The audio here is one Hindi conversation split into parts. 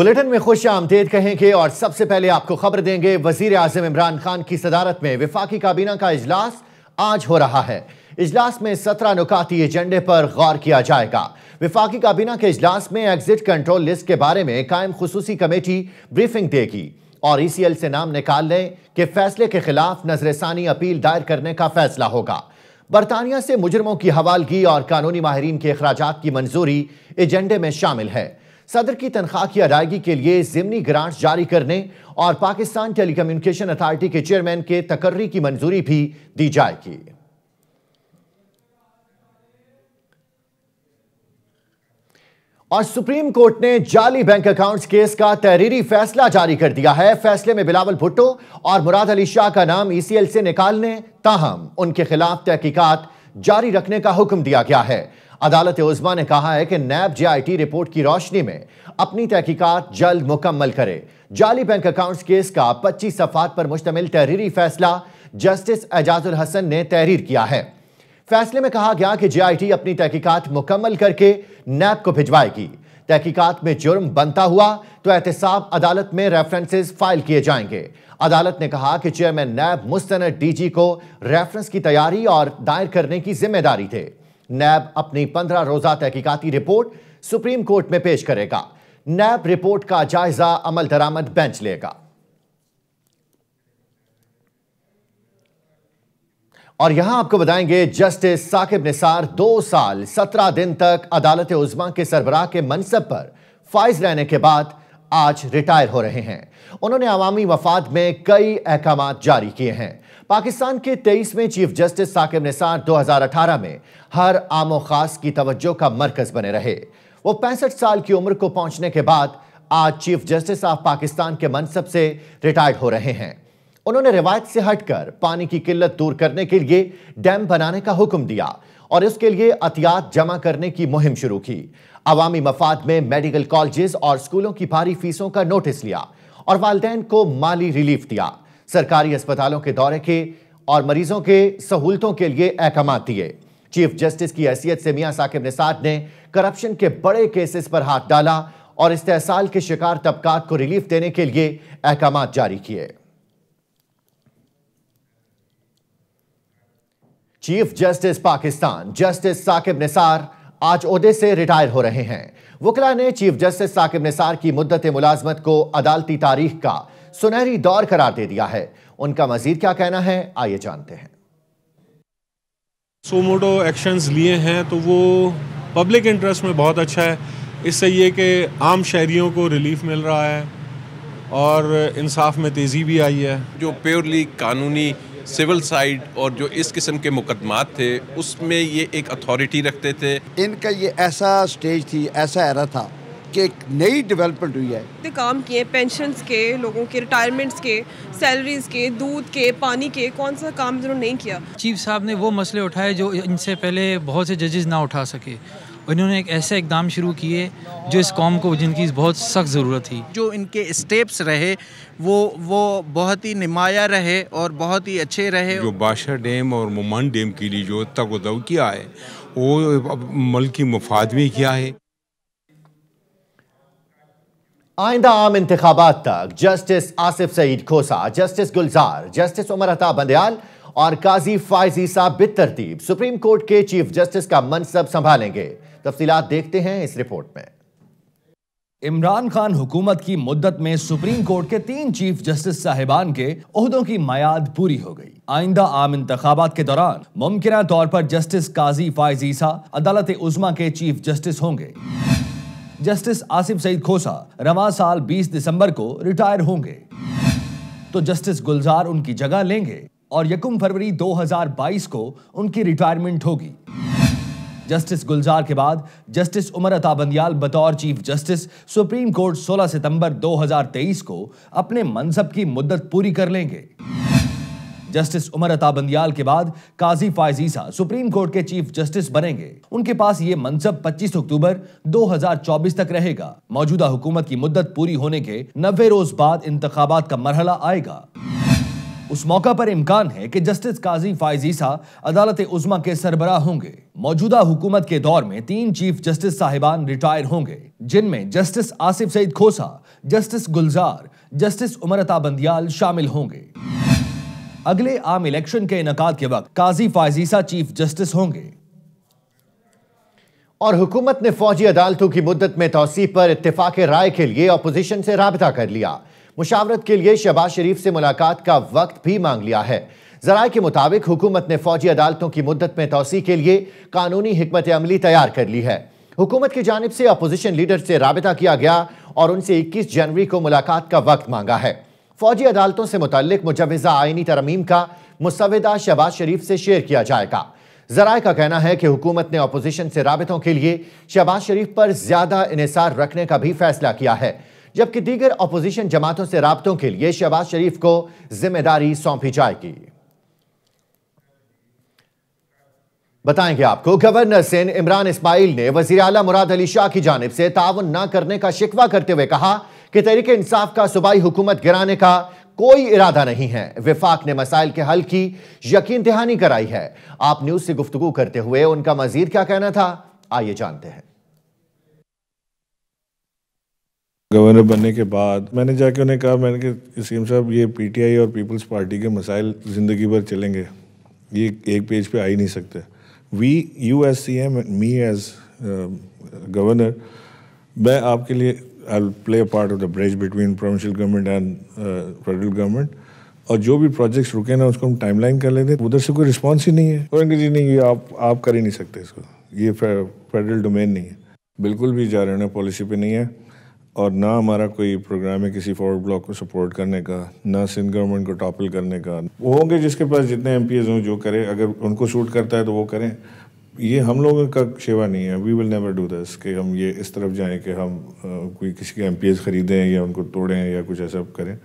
बुलेटिन में खुश आमदीद कहेंगे और सबसे पहले आपको खबर देंगे, वजीर आजम इमरान खान की सदारत में वफाकी काबीना का इजलास आज हो रहा है। इजलास में 17 नुकाती एजेंडे पर गौर किया जाएगा। वफाकी काबीना के इजलास में एग्जिट कंट्रोल लिस्ट के बारे में कायम खुसूसी कमेटी ब्रीफिंग देगी और ECL से नाम निकालने के फैसले के खिलाफ नजरसानी अपील दायर करने का फैसला होगा। बरतानिया से मुजरमों की हवालगी और कानूनी माहिरीन के अखराजात की मंजूरी एजेंडे में शामिल है। सदर की तनख्वाह की अदायगी के लिए ज़िमनी ग्रांट्स जारी करने और पाकिस्तान टेलीकम्युनिकेशन अथॉरिटी के चेयरमैन के तकर्री की मंजूरी भी दी जाएगी। और सुप्रीम कोर्ट ने जाली बैंक अकाउंट्स केस का तहरीरी फैसला जारी कर दिया है। फैसले में बिलावल भुट्टो और मुराद अली शाह का नाम ECL से निकालने, ताहम उनके खिलाफ तहकीकात जारी रखने का हुक्म दिया गया है। अदालत उज़्मा ने कहा है कि नैब JIT रिपोर्ट की रोशनी में अपनी तहकीकात जल्द मुकम्मल करे। जाली बैंक अकाउंट्स केस का 25 सफ़हात पर मुश्तमिल तहरीरी फैसला जस्टिस एजाजुल हसन ने तहरीर किया है। फैसले में कहा गया कि JIT अपनी तहकीकात मुकम्मल करके नैब को भिजवाएगी। तहकीकात में जुर्म बनता हुआ तो एहतसाब अदालत में रेफरेंसेस फाइल किए जाएंगे। अदालत ने कहा कि चेयरमैन नैब मुस्तनद DG को रेफरेंस की तैयारी और दायर करने की जिम्मेदारी थे। नैब अपनी 15 रोजा तहकीकाती रिपोर्ट सुप्रीम कोर्ट में पेश करेगा। नैब रिपोर्ट का जायजा अमल दरामद बेंच लेगा। और यहां आपको बताएंगे, जस्टिस साकिब निसार 2 साल 17 दिन तक अदालत उज़्मा के सरबराह के मनसब पर फाइज रहने के बाद आज रिटायर हो रहे हैं। उन्होंने अवामी मफाद में कई अहकामात जारी किए हैं। पाकिस्तान के 23वें चीफ जस्टिस साकिब निसार 2018 में हर आमो खास की तवज्जो का मरकज बने रहे। वो 65 साल की उम्र को पहुंचने के बाद आज चीफ जस्टिस ऑफ पाकिस्तान के मनसब से रिटायर्ड हो रहे हैं। उन्होंने रिवायत से हटकर पानी की किल्लत दूर करने के लिए डैम बनाने का हुक्म दिया और इसके लिए अतियात जमा करने की मुहिम शुरू की। अवामी मफाद में मेडिकल कॉलेजेस और स्कूलों की भारी फीसों का नोटिस लिया और वालिदैन को माली रिलीफ दिया। सरकारी अस्पतालों के दौरे के और मरीजों के सहूलतों के लिए अहकामात दिए। चीफ जस्टिस की हैसियत से मियां साकिब निसार ने करप्शन के बड़े केसेस पर हाथ डाला और इस्तेहसाल के शिकार तबकात को रिलीफ देने के लिए अहकामात जारी किए। Chief justice Pakistan justice Saqib Nisar आज ओहदे से रिटायर हो रहे हैं। वकला ने चीफ जस्टिस साकिब निसार की मुद्दत मुलाजमत को अदालती तारीख का सुनहरी दौर करार दे दिया है। उनका मजीद क्या कहना है, आइए जानते हैं। सोमोटो एक्शंस लिए हैं तो वो पब्लिक इंटरेस्ट में बहुत अच्छा है। इससे ये कि आम शहरियों को रिलीफ मिल रहा है और इंसाफ में तेज़ी भी आई है। जो प्योरली कानूनी सिविल साइड और जो इस किस्म के मुकदमात थे उसमें ये एक अथॉरिटी रखते थे। इनका ये ऐसा स्टेज थी, ऐसा एरा था कि एक नई डेवलपमेंट हुई है। काम किए पेंशन्स के, लोगों के रिटायरमेंट्स के, सैलरीज के, दूध के, पानी के, कौन सा काम जिन्होंने नहीं किया। चीफ साहब ने वो मसले उठाए जो इनसे पहले बहुत से जजेस ना उठा सके। उन्होंने एक ऐसे इकदाम शुरू किए जो इस कौम को जिनकी बहुत सख्त ज़रूरत थी। जो इनके स्टेप्स रहे वो बहुत ही नुमाया रहे और बहुत ही अच्छे रहे। जो बादशाह डैम और मुमान डैम के लिए जो तगदौ किया है वो मुल्क की मुफाद में किया है। आइंदा आम इंतखाबात तक जस्टिस आसिफ सईद खोसा, जस्टिस गुलजार, जस्टिस उमर अता बंदयाल और काजी फाइज ईसा बितरतीब सुप्रीम कोर्ट के चीफ जस्टिस का मनसब संभालेंगे। तफसीलात देखते हैं इस रिपोर्ट में। इमरान खान हुकूमत की मुद्दत में सुप्रीम कोर्ट के 3 चीफ जस्टिस साहिबान के ओहदों की मयाद पूरी हो गई। आइंदा आम इंतखाबात के दौरान मुमकिना तौर पर जस्टिस काजी फाइज ईसा अदालत उज़्मा के चीफ जस्टिस होंगे। जस्टिस आसिफ सईद खोसा रवां साल 20 दिसंबर को रिटायर होंगे तो जस्टिस गुलजार उनकी जगह लेंगे और 1 फरवरी 2022 को उनकी रिटायरमेंट होगी। जस्टिस गुलजार के बाद जस्टिस उमर अता बंदयाल बतौर चीफ जस्टिस सुप्रीम कोर्ट 16 सितंबर 2023 को अपने मनसब की मुद्दत पूरी कर लेंगे। जस्टिस उमर अता बंदयाल के बाद काजी फाइज ईसा सुप्रीम कोर्ट के चीफ जस्टिस बनेंगे। उनके पास ये मनसब 25 अक्टूबर 2024 तक रहेगा। मौजूदा हुकूमत की मुद्दत पूरी होने के 90 रोज बाद इंतखाबात का मरहला आएगा। उस मौका पर इम्कान है कि जस्टिस काजी फाइज ईसा अदालत उज़्मा के सरबराह होंगे। मौजूदा हुकूमत के दौर में 3 चीफ जस्टिस साहिबान रिटायर होंगे, जिनमें जस्टिस आसिफ सईद खोसा जस्टिस गुलजार, जस्टिस उमर अता बंदियाल शामिल होंगे। अगले आम इलेक्शन के इनेकाद के वक्त काजी फायजीसा चीफ जस्टिस होंगे। और हुकूमत ने फौजी अदालतों की मुद्दत में तौसीह पर इत्तेफाक राय के लिए अपोजिशन से राबता कर लिया। मुशावरत के लिए शहबाज शरीफ से मुलाकात का वक्त भी मांग लिया है। जराए के मुताबिक हुकूमत ने फौजी अदालतों की मुद्दत में तौसीह के लिए कानूनी हिकमत अमली तैयार कर ली है। हुकूमत की जानिब से अपोजिशन लीडर से राबता किया गया और उनसे 21 जनवरी को मुलाकात का वक्त मांगा है। फौजी अदालतों से मुतल्लिक मुजव्वज़ा आईनी तरमीम का मुसव्वदा शहबाज शरीफ से शेयर किया जाएगा। जराए का कहना है कि हुकूमत ने अपोजिशन से राबतों के लिए शहबाज शरीफ पर ज्यादा इन्हिसार रखने का भी फैसला किया है, जबकि दीगर अपोजिशन जमातों से राबतों के लिए शहबाज शरीफ को जिम्मेदारी सौंपी जाएगी। बताएंगे आपको, गवर्नर सिंध इमरान इस्माइल ने वजीर आला मुराद अली शाह की जानिब से ताउन न करने का शिकवा करते हुए कहा कि तहरीक इंसाफ का सूबाई हुकूमत गिराने का कोई इरादा नहीं है। विफाक ने मसाइल के हल की यकीन दहानी कराई है। आप न्यूज से गुफ्तगू करते हुए उनका मजीद क्या कहना था, आइए जानते हैं। गवर्नर बनने के बाद मैंने जाके उन्हें कहा, मैंने कि सीएम साहब ये पीटीआई और पीपल्स पार्टी के मसाइल ज़िंदगी भर चलेंगे, ये एक पेज पे आ ही नहीं सकते। You as CM, me as governor, मैं आपके लिए I'll play a part of the bridge between provincial government and federal government, और जो भी प्रोजेक्ट्स रुके ना उसको हम टाइमलाइन कर लेते हैं। उधर से कोई रिस्पांस ही नहीं है। और जी नहीं, ये आप कर ही नहीं सकते इसको, ये फेडरल डोमेन नहीं है। बिल्कुल भी जा रहे हैं पॉलिसी पे नहीं है, और ना हमारा कोई प्रोग्राम है किसी फॉरवर्ड ब्लॉक को सपोर्ट करने का, ना सिंध गवर्नमेंट को टॉपल करने का। वो होंगे जिसके पास जितने एमपीएस हों जो करें, अगर उनको सूट करता है तो वो करें। ये हम लोगों का शेवा नहीं है। We will never do this कि हम ये इस तरफ जाएं कि हम कोई किसी के एमपीएस खरीदें या उनको तोड़ें या कुछ ऐसा करें।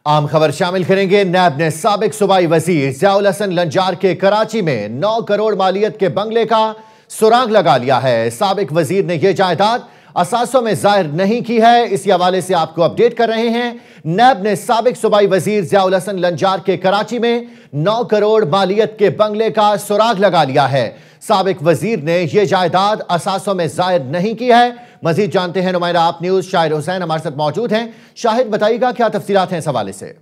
आम खबर शामिल करेंगे। नैब ने साबिक सूबाई वजीर ज़ियाउल हसन लंजार के कराची में 9 करोड़ मालियत के बंगले का सुराग लगा लिया है। साबिक वजीर ने यह जायदाद असासों में जाहिर नहीं की है। इसी हवाले से आपको अपडेट कर रहे हैं। नैब ने साबिक सूबाई वजीर ज़ियाउल हसन लंजार के कराची में 9 करोड़ मालियत के बंगले का सुराग लगा लिया है। साबिक वजीर ने यह जायदाद असासों में जाहिर नहीं की है। मजीद जानते हैं, नुमाइंदा आप न्यूज शाहिद हुसैन हमारे साथ मौजूद हैं। शाहिद, बताइएगा क्या तफसीलात हैं इस हवाले से।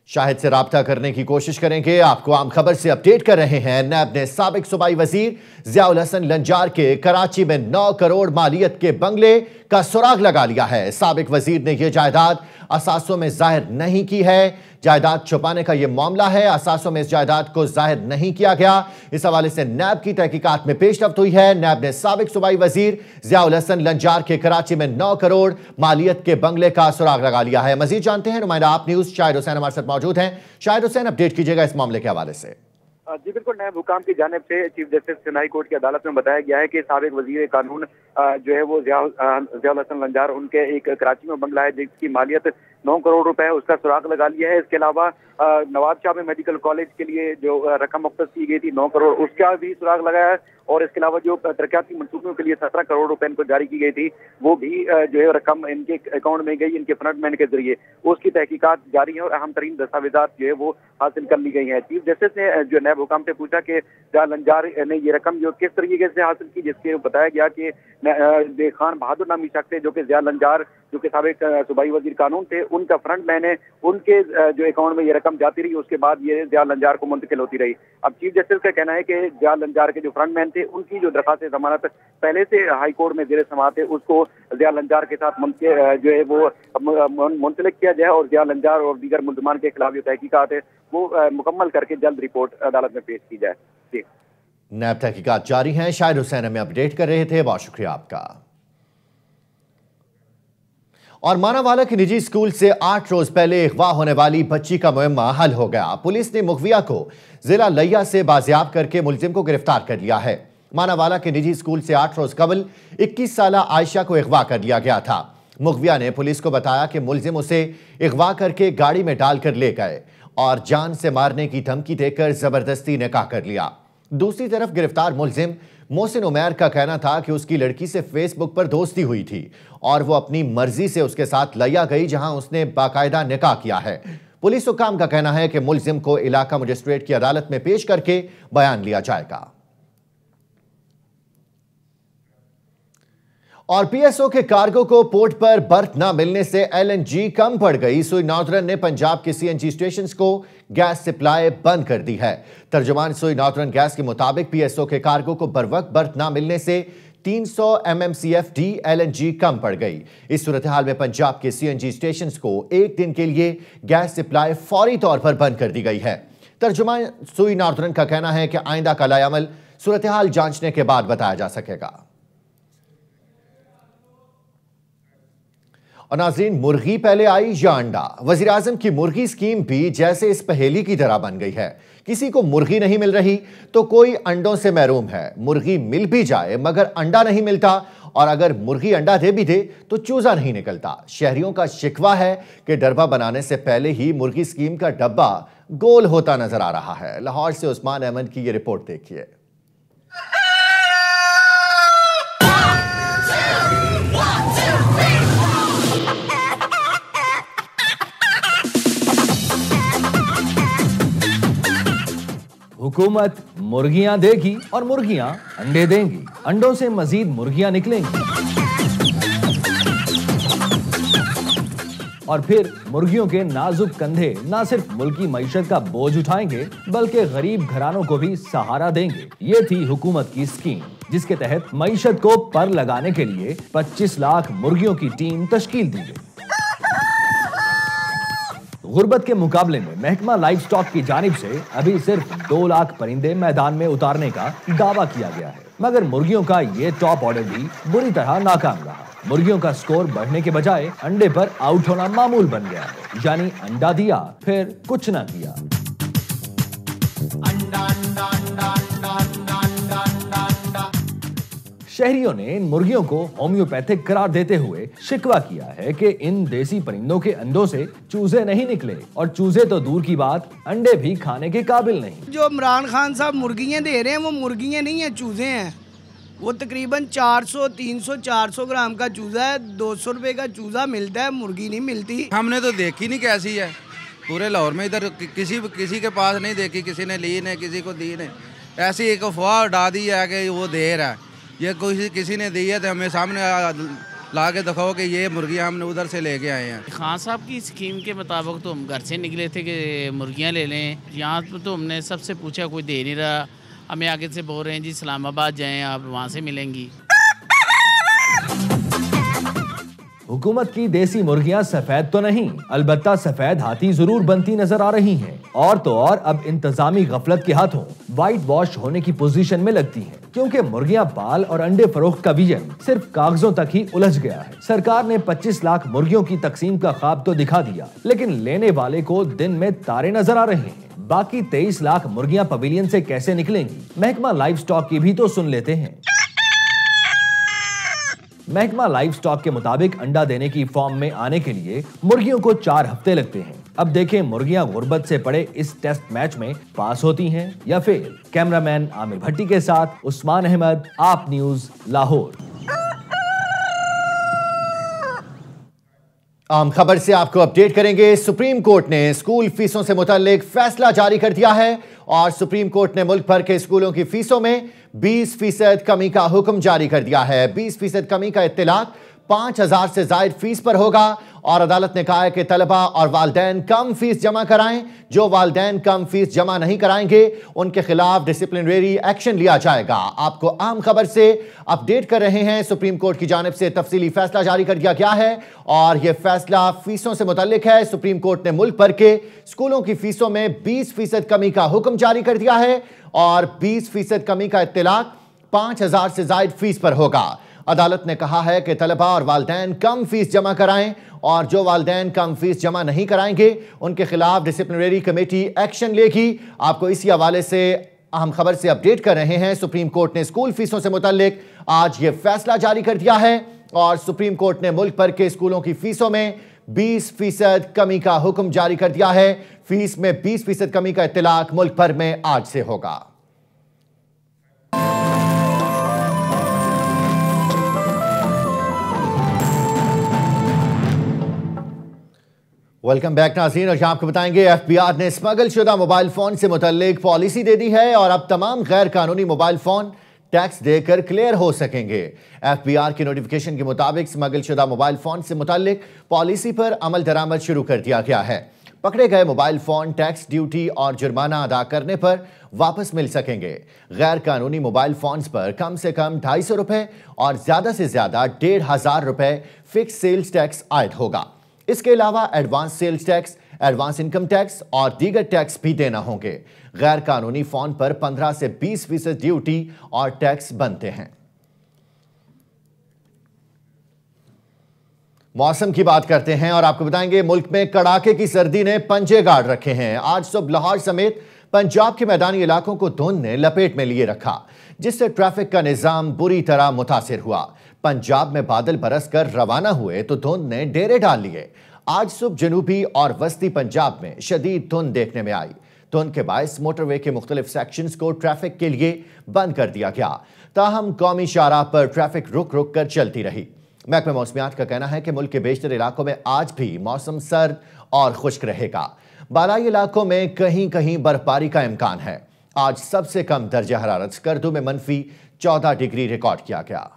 शाहिद से राब्ता करने की कोशिश करेंगे। आपको आम खबर से अपडेट कर रहे हैं। नैब ने साबिक सूबाई वजीर ज़ियाउल हसन लंजार के कराची में 9 करोड़ मालियत के बंगले का सुराग लगा लिया है। साबिक वजीर ने यह जायदाद असासों में जाहिर नहीं की है। जायदाद छुपाने का यह मामला है। असासों में इस जायदाद को जाहिर नहीं किया गया। इस हवाले से नैब की तहकीकात में पेशरफ्त हुई है। नैब ने साबिक सूबाई वजीर ज़ियाउल हसन लंजार के कराची में 9 करोड़ मालियत के बंगले का सुराग लगा लिया है। मजीद जानते हैं, नुमाइंदा आप न्यूज शाहिद हुसैन हमारे साथ मौजूद हैं। शाहिद हुसैन, अपडेट कीजिएगा इस मामले के हवाले से। जी बिल्कुल, नैब हुकाम की जानिब से chief justice Sindh high court की अदालत में बताया गया है कि साबिक वजीर कानून जो है वो ज़ियाउल हसन लंजार, उनके एक कराची में बंगला है जिसकी मालियत 9 करोड़ रुपए है, उसका सुराग लगा लिया है। इसके अलावा नवाब शाह में मेडिकल कॉलेज के लिए जो रकम मुख्तस की गई थी 9 करोड़, उसका भी सुराग लगाया है। और इसके अलावा जो तरक्याती मंसूबों के लिए 17 करोड़ रुपए इनको जारी की गई थी, वो भी जो है रकम इनके अकाउंट में गई इनके फ्रंटमैन के जरिए। उसकी तहकीकात जारी है और अहम तरीन दस्तावेजात जो है वो हासिल कर ली गई है। चीफ जस्टिस ने जो नैब हुकाम से पूछा कि ज़ियाउल लंजार ने ये रकम जो किस तरीके से हासिल की, जिसके बताया गया कि खान बहादुर नामी शख्स है जो कि ज़ियाउल लंजार जो कि साबिक सूबाई वजीर कानून थे, उनका फ्रंटमैन है, उनके जो अकाउंट में ये रकम जाती रही, उसके बाद ये ज़ियाउल लंजार को मुंतकिल होती रही। अब चीफ जस्टिस का कहना है कि ज़ियाउल लंजार के जो फ्रंटमैन थे उनकी जो दरखास्त जमानत पहले से हाई कोर्ट में ज़ेर समाअत है, उसको ज़ियाउल लंजार के साथ जो है वो मुंसलिक किया जाए और ज़ियाउल लंजार और दीगर मुल्ज़मान के खिलाफ जो तहकीकात है वो मुकम्मल करके जल्द रिपोर्ट अदालत में पेश की जाए। जी, नैब तहकीकात जारी हैं। शाहिद हुसैन हमें अपडेट कर रहे थे, बहुत शुक्रिया आपका। और मानावाला के निजी स्कूल से 8 रोज पहले अगवा होने वाली बच्ची का मुअम्मा हल हो गया। पुलिस ने मुखविया को जिला लिया से बाजियाब करके मुलजिम को गिरफ्तार कर लिया है। मानावाला के निजी स्कूल से 8 रोज कबल 21 साला आयशा को अगवा कर लिया गया था। मुखविया ने पुलिस को बताया कि मुलजिम उसे अगवा करके गाड़ी में डालकर ले गए और जान से मारने की धमकी देकर जबरदस्ती निकाह कर लिया। दूसरी तरफ गिरफ्तार मुलजिम मोहसिन उमैर का कहना था कि उसकी लड़की से फेसबुक पर दोस्ती हुई थी और वो अपनी मर्जी से उसके साथ लिया गई, जहां उसने बाकायदा निकाह किया है। पुलिस हुकाम का कहना है कि मुलजिम को इलाका मजिस्ट्रेट की अदालत में पेश करके बयान लिया जाएगा। और पीएसओ के कार्गो को पोर्ट पर बर्थ न मिलने से एलएनजी कम पड़ गई। सुई नॉर्दर्न ने पंजाब के सीएनजी स्टेशंस को गैस सप्लाई बंद कर दी है। तर्जुमान सुई नॉर्दर्न गैस के मुताबिक पीएसओ के कार्गो को बरवक्त बर्थ न मिलने से 300 MMCFD एलएनजी कम पड़ गई। इस सूरत हाल में पंजाब के सीएनजी स्टेशंस को एक दिन के लिए गैस सप्लाई फौरी तौर पर बंद कर दी गई है। तर्जुमान सुई नॉर्दर्न का कहना है कि आइंदा का लायामल सूरत हाल जांचने के बाद बताया जा सकेगा। और नाज़रीन, मुर्गी पहले आई या अंडा? वज़ीर आज़म की मुर्गी स्कीम भी जैसे इस पहेली की तरह बन गई है। किसी को मुर्गी नहीं मिल रही तो कोई अंडों से महरूम है। मुर्गी मिल भी जाए मगर अंडा नहीं मिलता, और अगर मुर्गी अंडा दे भी दे तो चूजा नहीं निकलता। शहरियों का शिकवा है कि डरबा बनाने से पहले ही मुर्गी स्कीम का डब्बा गोल होता नजर आ रहा है। लाहौर से उस्मान अहमद की यह रिपोर्ट देखिए। हुकूमत मुर्गियां देगी और मुर्गियां अंडे देंगी। अंडों से मजीद मुर्गियां निकलेंगी और फिर मुर्गियों के नाजुक कंधे न सिर्फ मुल्की मईशत का बोझ उठाएंगे बल्कि गरीब घरानों को भी सहारा देंगे। ये थी हुकूमत की स्कीम, जिसके तहत मईशत को पर लगाने के लिए 25 लाख मुर्गियों की टीम तश्कील दी गई। गुर्बत के मुकाबले में महकमा लाइव स्टॉक की जानिब से अभी सिर्फ 2 लाख परिंदे मैदान में उतारने का दावा किया गया है, मगर मुर्गियों का ये टॉप ऑर्डर भी बुरी तरह नाकाम रहा। मुर्गियों का स्कोर बढ़ने के बजाय अंडे पर आउट होना मामूल बन गया है, यानी अंडा दिया फिर कुछ ना किया। शहरियों ने इन मुर्गियों को होम्योपैथिक करार देते हुए शिकवा किया है कि इन देसी परिंदों के अंडों से चूजे नहीं निकले, और चूजे तो दूर की बात अंडे भी खाने के काबिल नहीं। जो इमरान खान साहब मुर्गियां दे रहे हैं वो मुर्गियां नहीं है, चूजे हैं। वो तकरीबन 400, 300, 400 ग्राम का चूजा है। 200 रुपए का चूजा मिलता है, मुर्गी नहीं मिलती। हमने तो देखी नहीं कैसी है पूरे लाहौर में, इधर किसी के पास नहीं देखी, किसी ने ली नहीं, किसी को दी नहीं। ऐसी एक अफवाह उड़ा दी है कि वो दे रहा है। ये किसी ने दी है तो हमें सामने ला के दिखाओ कि ये मुर्गियाँ हमने उधर से लेके आए हैं। खान साहब की स्कीम के मुताबिक तो हम घर से निकले थे कि मुर्गियाँ ले लें। यहाँ पर तो हमने सबसे पूछा, कोई दे नहीं रहा। हमें आगे से बोल रहे हैं जी इस्लामाबाद जाएं, आप वहाँ से मिलेंगी। हुकूमत की देसी मुर्गियां सफेद तो नहीं, अलबत्ता सफेद हाथी जरूर बनती नजर आ रही हैं। और तो और अब इंतजामी गफलत के हाथों व्हाइट वॉश होने की पोजीशन में लगती हैं, क्योंकि मुर्गियां पाल और अंडे फरोख्त का विजन सिर्फ कागजों तक ही उलझ गया है। सरकार ने 25 लाख मुर्गियों की तकसीम का ख्वाब तो दिखा दिया, लेकिन लेने वाले को दिन में तारे नजर आ रहे हैं। बाकी 23 लाख मुर्गियां पवेलियन से कैसे निकलेंगी? महकमा लाइव स्टॉक की भी तो सुन लेते हैं। महकमा लाइव स्टॉक के मुताबिक अंडा देने की फॉर्म में आने के लिए मुर्गियों को 4 हफ्ते लगते हैं। अब देखें मुर्गियां गुर्बत से पड़े इस टेस्ट मैच में पास होती हैं या फेल। कैमरामैन आमिर भट्टी के साथ उस्मान अहमद, आप न्यूज, लाहौर। आम खबर से आपको अपडेट करेंगे। सुप्रीम कोर्ट ने स्कूल फीसों से मुताल्लिक फैसला जारी कर दिया है और सुप्रीम कोर्ट ने मुल्क भर के स्कूलों की फीसों में 20% कमी का हुक्म जारी कर दिया है। 20% कमी का इत्तलाक 5000 से जायद फीस पर होगा और अदालत ने कहा है कि तलबा और वालिदैन कम फीस जमा कराएं। जो वालिदैन कम फीस जमा नहीं कराएंगे उनके खिलाफ डिसिप्लिनरी एक्शन लिया जाएगा। आपको आम खबर से अपडेट कर रहे हैं। सुप्रीम कोर्ट की जानिब से तफसीली फैसला जारी कर दिया गया है और यह फैसला फीसों से मुतल्लिक है। सुप्रीम कोर्ट ने मुल्क भर के स्कूलों की फीसों में 20% कमी का हुक्म जारी कर दिया है और 20% कमी का इत्तलाक 5000 से जायद फीस पर होगा। अदालत ने कहा है कि तलबा और वालिदैन कम फीस जमा कराएं और जो वालिदैन कम फीस जमा नहीं कराएंगे उनके खिलाफ डिसिप्लिनरी कमेटी एक्शन लेगी। आपको इसी हवाले से अहम खबर से अपडेट कर रहे हैं। सुप्रीम कोर्ट ने स्कूल फीसों से मुतल्लिक आज यह फैसला जारी कर दिया है और सुप्रीम कोर्ट ने मुल्क भर के स्कूलों की फीसों में 20% कमी का हुक्म जारी कर दिया है। फीस में 20% कमी का इत्तलाक मुल्क भर में आज से होगा। वेलकम बैक नाज़रीन, और यहाँ आपको बताएंगे FBI ने स्मगल शुदा मोबाइल फोन से मुतल्लिक पॉलिसी दे दी है और अब तमाम गैर कानूनी मोबाइल फोन टैक्स देकर क्लियर हो सकेंगे। एफबीआर की नोटिफिकेशन के मुताबिक स्मगलशुदा मोबाइल फोन से मुताल्लिक पॉलिसी पर अमल दरामद शुरू कर दिया गया है। पकड़े गए मोबाइल फोन टैक्स, ड्यूटी और जुर्माना अदा करने पर वापस मिल सकेंगे। गैर कानूनी मोबाइल फोन्स पर कम से कम 250 रुपए और ज्यादा से ज्यादा 1500 रुपए फिक्स सेल्स टैक्स आयद होगा। इसके अलावा advance sales tax, advance income tax और दीगर टैक्स भी देना होंगे। गैर कानूनी फोन पर 15 से 20% ड्यूटी और टैक्स बनते हैं। मौसम की बात करते हैं और आपको बताएंगे मुल्क में कड़ाके की सर्दी ने पंजे गाड़ रखे हैं। आज सुबह लाहौर समेत पंजाब के मैदानी इलाकों को धुंध ने लपेट में लिए रखा, जिससे ट्रैफिक का निजाम बुरी तरह मुतासिर हुआ। पंजाब में बादल बरसकर रवाना हुए तो धुंध ने डेरे डाल लिए। आज सुबह जनूबी और वस्ती पंजाब में शदीद धुंध देखने में आई। धुंध के बायस मोटरवे के मुख्तलिफ सेक्शंस को ट्रैफिक के लिए बंद कर दिया गया। ताहम कौमी शाहराह पर ट्रैफिक रुक रुक कर चलती रही। महकमे मौसमियात का कहना है कि मुल्क के बेशतर इलाकों में आज भी मौसम सर्द और खुश्क रहेगा। बालाई इलाकों में कहीं कहीं बर्फबारी का इम्कान है। आज सबसे कम दर्जा हरारत स्कर्दू में -14 डिग्री रिकॉर्ड किया गया।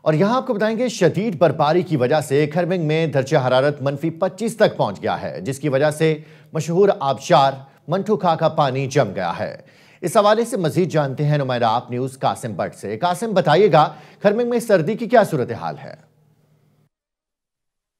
और यहां आपको बताएंगे शदीद बर्फबारी की वजह से खरमिंग में दर्जा हरारत -25 तक पहुंच गया है, जिसकी वजह से मशहूर आबशार मंठू खा का पानी जम गया है। इस हवाले से मजीद जानते हैं नुमाइंदा आप न्यूज कासिम भट्ट से। कासिम, बताइएगा खरमिंग में सर्दी की क्या सूरत हाल है?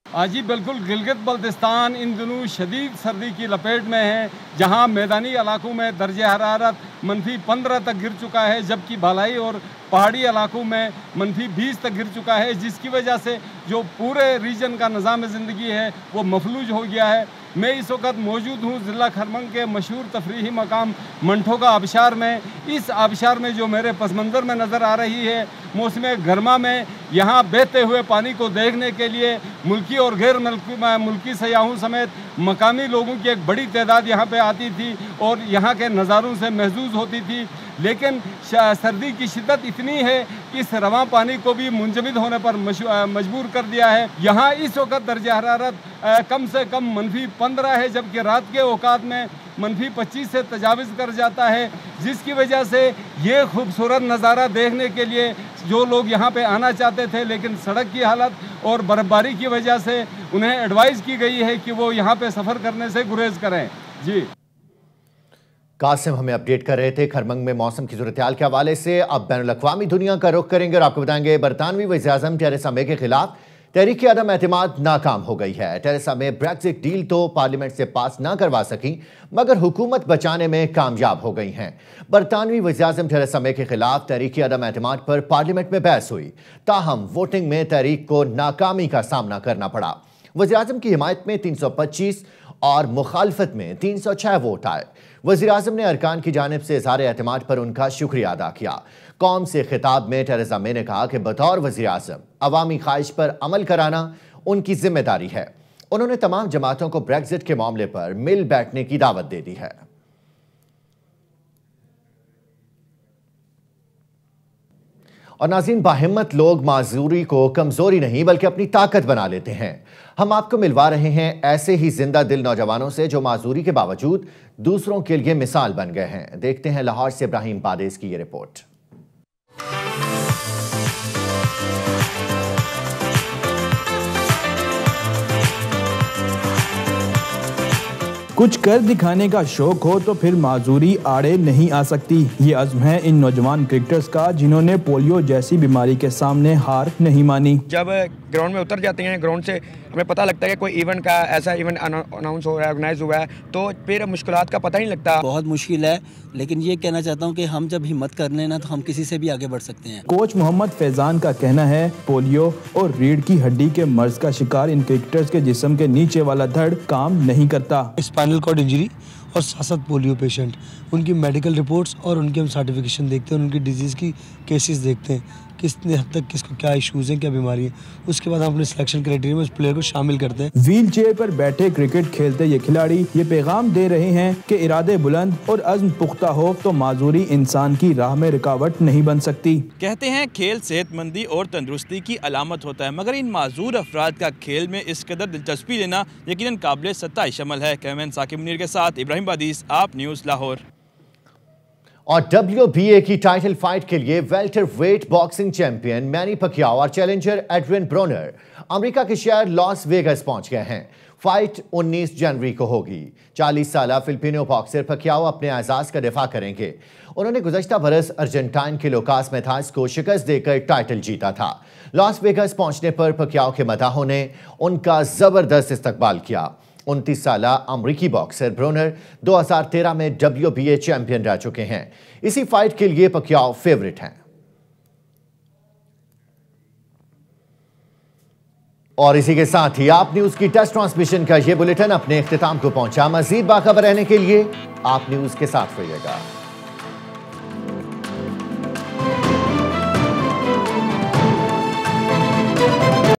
आज ही बिल्कुल गिलगित बल्तिस्तान इन दिनों शदीद सर्दी की लपेट में है, जहां मैदानी इलाकों में दर्जा हरारत -15 तक गिर चुका है, जबकि बालाई और पहाड़ी इलाकों में -20 तक गिर चुका है, जिसकी वजह से जो पूरे रीजन का निज़ाम ज़िंदगी है वो मफलूज हो गया है। मैं इस वक्त मौजूद हूँ ज़िला खरमंग के मशहूर तफरीही मकाम मंठोका आबशार में। इस आबशार में जो मेरे पस मंज़र में नज़र आ रही है, मौसम गर्मा में यहाँ बहते हुए पानी को देखने के लिए मुल्की और गैर मुल्की सयाहों समेत मकामी लोगों की एक बड़ी तादाद यहाँ पे आती थी और यहाँ के नज़ारों से महसूस होती थी। लेकिन सर्दी की शिद्दत इतनी है कि इस रवां पानी को भी मुंजमद होने पर मजबूर कर दिया है। यहाँ इस वक्त दर्जा हरारत कम से कम -15 है, जबकि रात के औकात में -25 से तजाविज़ कर जाता है, जिसकी वजह से ये खूबसूरत नज़ारा देखने के लिए जो लोग यहाँ पे आना चाहते थे, लेकिन सड़क की हालत और बर्फबारी की वजह से उन्हें एडवाइस की गई है कि वो यहाँ पे सफ़र करने से गुरेज करें। जी कासिम हमें अपडेट कर रहे थे खरमंग में मौसम की सूरत-ए-हाल के हवाले से। अब बैनुल-अक़वामी दुनिया का रुख करेंगे और आपको बताएंगे बरतानवी वज़ीर-ए-आज़म टेरेसा मे के खिलाफ तहरीक अदम एतमाद नाकाम हो गई है। टेरेसा मे ब्रेक्जिट डील तो पार्लियामेंट से पास ना करवा सकी, मगर हुकूमत बचाने में कामयाब हो गई हैं। बरतानवी वज़ीर-ए-आज़म टेरेसा मे के खिलाफ तहरीक अदम एतमाद पर पार्लियामेंट में बहस हुई, ताहम वोटिंग में तहरीक को नाकामी का सामना करना पड़ा। वज़ीर-ए-आज़म की हिमायत में 325 और मुखालफत में 306 वोट आए। वज़ीर-ए-आज़म ने अरकान की जानिब से इज़हार एतमाद पर उनका शुक्रिया अदा किया। कौम से खिताब में टेरेसा मे ने कहा कि बतौर वज़ीर-ए-आज़म अवामी ख्वाहिश पर अमल कराना उनकी जिम्मेदारी है। उन्होंने तमाम जमातों को ब्रेक्जिट के मामले पर मिल बैठने की दावत दे दी है। और नाज़रीन, बाहिम्मत लोग माजूरी को कमजोरी नहीं बल्कि अपनी ताकत बना लेते हैं। हम आपको मिलवा रहे हैं ऐसे ही जिंदा दिल नौजवानों से जो माजूरी के बावजूद दूसरों के लिए मिसाल बन गए हैं। देखते हैं लाहौर से इब्राहिम बादेस की ये रिपोर्ट। कुछ कर दिखाने का शौक हो तो फिर माजूरी आड़े नहीं आ सकती। ये अज़्म है इन नौजवान क्रिकेटर्स का जिन्होंने पोलियो जैसी बीमारी के सामने हार नहीं मानी। जब ग्राउंड में उतर जाते हैं, ग्राउंड से हमें पता लगता है कि कोई इवेंट का ऐसा इवेंट अनाउंस हो रहा है, ऑर्गेनाइज हुआ है, तो फिर मुश्किलात का पता नहीं लगता। बहुत मुश्किल है, लेकिन ये कहना चाहता हूँ कि हम जब हिम्मत कर लेना तो हम किसी से भी आगे बढ़ सकते हैं। कोच मोहम्मद फैजान का कहना है पोलियो और रीढ़ की हड्डी के मर्ज का शिकार इन क्रिकेटर्स के जिस्म के नीचे वाला धड़ काम नहीं करता। स्पाइनल कॉर्ड इंजरी और साथ पोलियो पेशेंट, उनकी मेडिकल रिपोर्ट्स और उनके हम सर्टिफिकेशन देखते हैं, उनकी डिजीज़ की केसेस देखते हैं, कितने हद तक किसको क्या इश्यूज हैं, क्या बीमारी है, उसके बाद हम अपने सिलेक्शन क्राइटेरिया में उस प्लेयर को शामिल करते हैं। व्हील चेयर पर बैठे क्रिकेट खेलते ये खिलाड़ी ये पैगाम दे रहे हैं कि इरादे बुलंद और अज़्म पुख्ता हो तो माजूरी इंसान की राह में रुकावट नहीं बन सकती। कहते हैं खेल सेहतमंदी और तंदुरुस्ती की अलामत होता है, मगर इन माजूर अफराद का खेल में इस कदर दिलचस्पी लेना यकीनन काबिल सत्ताइश अमल है। कैमरामैन साकिब मुनीर के साथ इब्राहिम बादीस, आप न्यूज़ लाहौर। और WBA की टाइटल फाइट के लिए welterweight boxing champion Manny Pacquiao और चैलेंजर एड्रियन ब्रोनर अमेरिका के शहर लॉस वेगस पहुंच गए हैं। फाइट 19 जनवरी को होगी। 40 साल फिलिपिनो बॉक्सर पकियाओ अपने एजाज का दिफा करेंगे। उन्होंने गुज़श्ता बरस अर्जेंटाइन के लोकास मैथास को शिकस्त देकर टाइटल जीता था। लॉस वेगस पहुंचने पर पकियाओ के मदाहों ने उनका जबरदस्त इस्तकबाल किया। 29 साल अमरीकी बॉक्सर ब्रोनर 2013 में WBA चैंपियन रह चुके हैं। इसी फाइट के लिए पकियाओ फेवरेट हैं। और इसी के साथ ही आप न्यूज की टेस्ट ट्रांसमिशन का यह बुलेटिन अपने इख्तिताम को पहुंचा। मजीद बाखबर रहने के लिए आप न्यूज के साथ रहिएगा।